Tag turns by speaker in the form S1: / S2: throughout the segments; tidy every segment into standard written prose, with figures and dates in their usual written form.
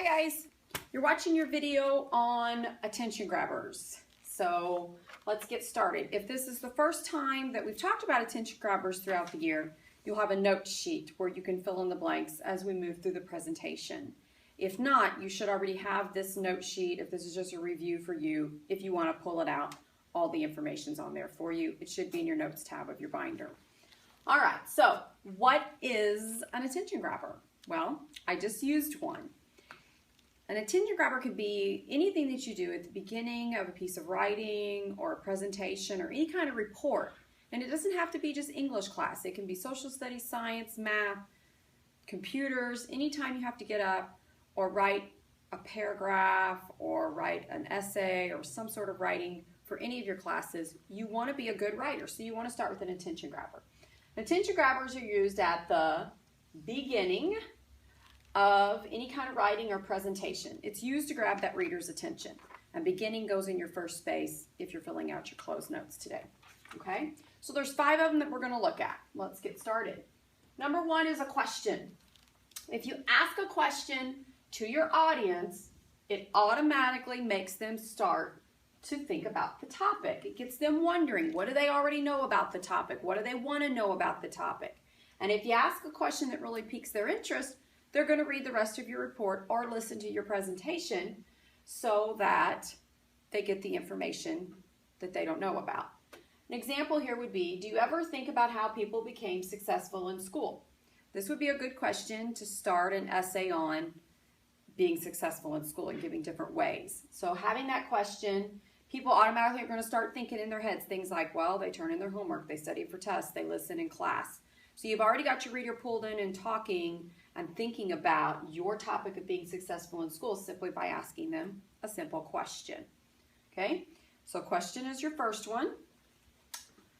S1: Hi guys, you're watching your video on attention grabbers. So let's get started. If this is the first time that we've talked about attention grabbers throughout the year, you'll have a note sheet where you can fill in the blanks as we move through the presentation. If not, you should already have this note sheet if this is just a review for you. If you want to pull it out, all the information's on there for you. It should be in your notes tab of your binder. All right, so what is an attention grabber? Well, I just used one. An attention grabber could be anything that you do at the beginning of a piece of writing or a presentation or any kind of report. And it doesn't have to be just English class. It can be social studies, science, math, computers. Anytime you have to get up or write a paragraph or write an essay or some sort of writing for any of your classes, you want to be a good writer. So you want to start with an attention grabber. Attention grabbers are used at the beginning of any kind of writing or presentation. It's used to grab that reader's attention. And beginning goes in your first space if you're filling out your closed notes today. Okay? So there's 5 of them that we're going to look at. Let's get started. Number 1 is a question. If you ask a question to your audience, it automatically makes them start to think about the topic. It gets them wondering, what do they already know about the topic? What do they want to know about the topic? And if you ask a question that really piques their interest, they're going to read the rest of your report or listen to your presentation so that they get the information that they don't know about. An example here would be, do you ever think about how people became successful in school? This would be a good question to start an essay on being successful in school and giving different ways. So having that question, people automatically are going to start thinking in their heads things like, well, they turn in their homework, they study for tests, they listen in class. So you've already got your reader pulled in and talking and thinking about your topic of being successful in school simply by asking them a simple question. Okay, so question is your first one.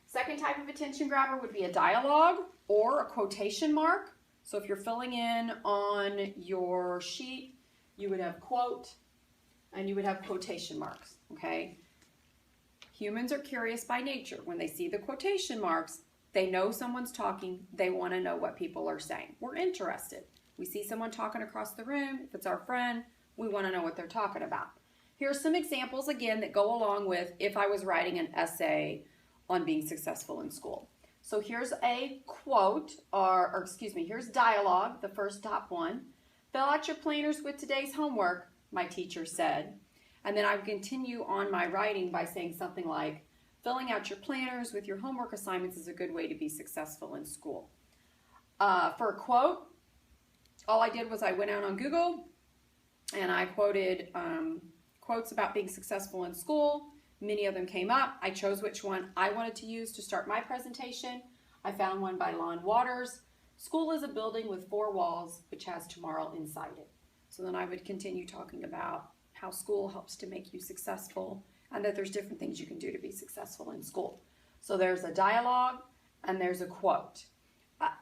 S1: Second type of attention grabber would be a dialogue or a quotation mark. So if you're filling in on your sheet, you would have quote and you would have quotation marks. Okay, humans are curious by nature. When they see the quotation marks, they know someone's talking, they want to know what people are saying. We're interested. We see someone talking across the room, if it's our friend, we want to know what they're talking about. Here are some examples again that go along with if I was writing an essay on being successful in school. So here's a quote, here's dialogue, the first top one. Fill out your planners with today's homework, my teacher said. And then I would continue on my writing by saying something like, filling out your planners with your homework assignments is a good way to be successful in school. For a quote, all I did was I went out on Google and I quoted quotes about being successful in school. Many of them came up. I chose which one I wanted to use to start my presentation. I found one by Lon Waters. School is a building with 4 walls which has tomorrow inside it. So then I would continue talking about how school helps to make you successful and that there's different things you can do to be successful in school. So there's a dialogue and there's a quote.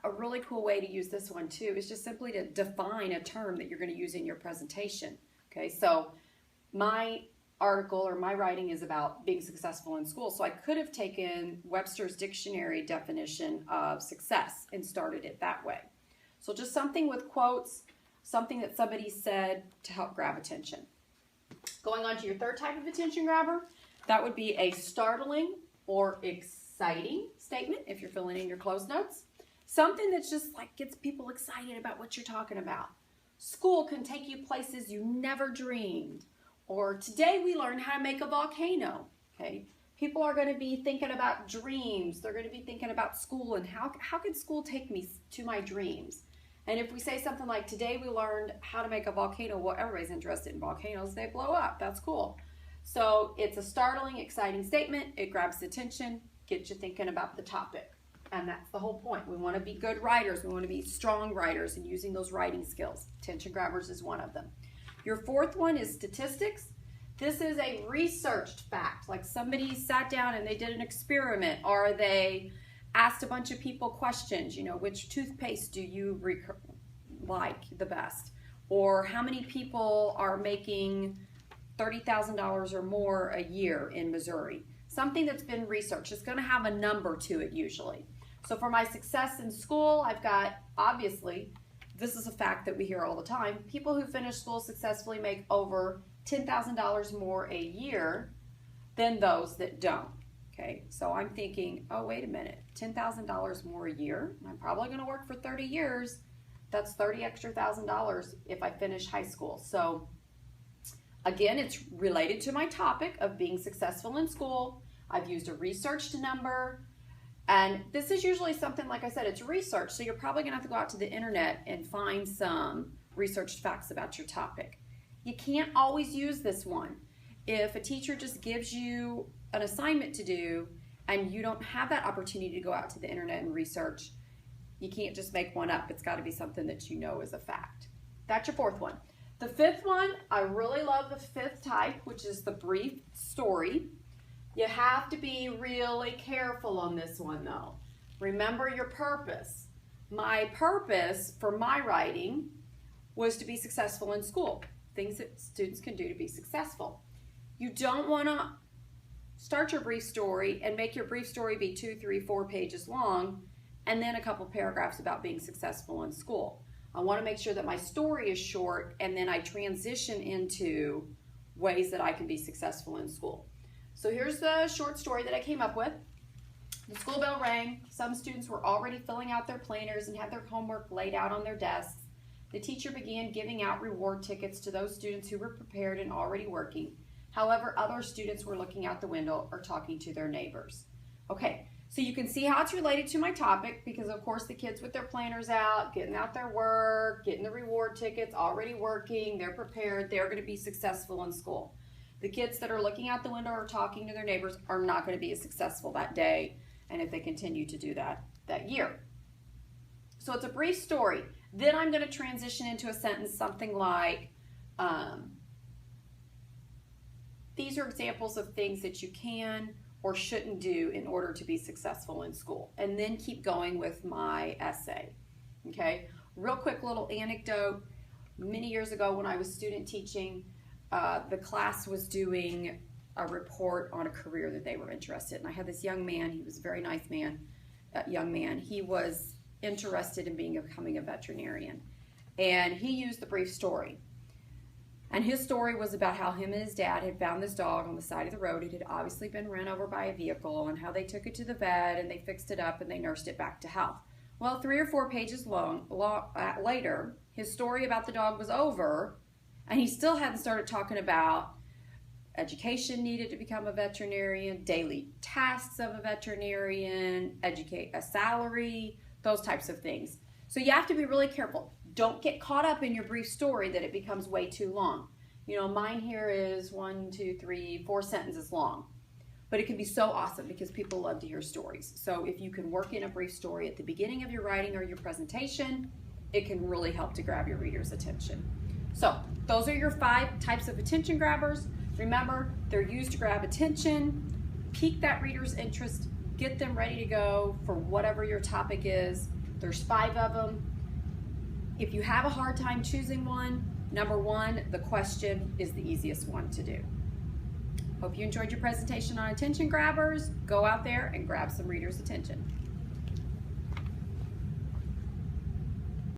S1: A really cool way to use this one too is just simply to define a term that you're going to use in your presentation. Okay, so my article or my writing is about being successful in school. So I could have taken Webster's dictionary definition of success and started it that way. So just something with quotes, something that somebody said to help grab attention. Going on to your third type of attention grabber, that would be a startling or exciting statement if you're filling in your closed notes. Something that's just like gets people excited about what you're talking about. School can take you places you never dreamed. Or today we learned how to make a volcano. Okay, people are going to be thinking about dreams. They're going to be thinking about school and how could school take me to my dreams? And if we say something like, today we learned how to make a volcano, well, everybody's interested in volcanoes. They blow up. That's cool. So it's a startling, exciting statement. It grabs attention, gets you thinking about the topic. And that's the whole point. We want to be good writers. We want to be strong writers and using those writing skills. Attention grabbers is one of them. Your fourth one is statistics. This is a researched fact. Like somebody sat down and they did an experiment or they asked a bunch of people questions, you know, which toothpaste do you like the best? Or how many people are making $30,000 or more a year in Missouri? Something that's been researched. It's going to have a number to it usually. So for my success in school, I've got, obviously, this is a fact that we hear all the time. People who finish school successfully make over $10,000 more a year than those that don't. Okay, so I'm thinking, oh, wait a minute, $10,000 more a year? I'm probably going to work for 30 years. That's $30 extra thousand if I finish high school. So again, it's related to my topic of being successful in school. I've used a researched number. And this is usually something, like I said, it's research. So you're probably going to have to go out to the internet and find some researched facts about your topic. You can't always use this one. If a teacher just gives you an assignment to do and you don't have that opportunity to go out to the internet and research, you can't just make one up. It's got to be something that you know is a fact. That's your fourth one. The fifth one, I really love the fifth type, which is the brief story. You have to be really careful on this one though. Remember your purpose. My purpose for my writing was to be successful in school. Things that students can do to be successful. You don't want to start your brief story and make your brief story be 2, 3, 4 pages long and then a couple paragraphs about being successful in school. I want to make sure that my story is short and then I transition into ways that I can be successful in school. So here's the short story that I came up with. The school bell rang. Some students were already filling out their planners and had their homework laid out on their desks. The teacher began giving out reward tickets to those students who were prepared and already working. However, other students were looking out the window or talking to their neighbors. Okay, so you can see how it's related to my topic because of course the kids with their planners out, getting out their work, getting the reward tickets, already working, they're prepared, they're going to be successful in school. The kids that are looking out the window or talking to their neighbors are not going to be as successful that day and if they continue to do that year. So it's a brief story. Then I'm going to transition into a sentence something like, these are examples of things that you can or shouldn't do in order to be successful in school. And then keep going with my essay. Okay, real quick little anecdote. Many years ago when I was student teaching, the class was doing a report on a career that they were interested in. I had this young man, he was a very nice man, young man. He was interested in becoming a veterinarian. And he used the brief story. And his story was about how him and his dad had found this dog on the side of the road. It had obviously been run over by a vehicle and how they took it to the vet and they fixed it up and they nursed it back to health. Well, 3 or 4 pages later, his story about the dog was over and he still hadn't started talking about education needed to become a veterinarian, daily tasks of a veterinarian, a salary, those types of things. So you have to be really careful. Don't get caught up in your brief story that it becomes way too long. You know, mine here is 1, 2, 3, 4 sentences long. But it can be so awesome because people love to hear stories. So if you can work in a brief story at the beginning of your writing or your presentation, it can really help to grab your reader's attention. So those are your 5 types of attention grabbers. Remember, they're used to grab attention, pique that reader's interest, get them ready to go for whatever your topic is. There's 5 of them. If you have a hard time choosing one, number 1, the question is the easiest one to do. Hope you enjoyed your presentation on attention grabbers. Go out there and grab some readers' attention.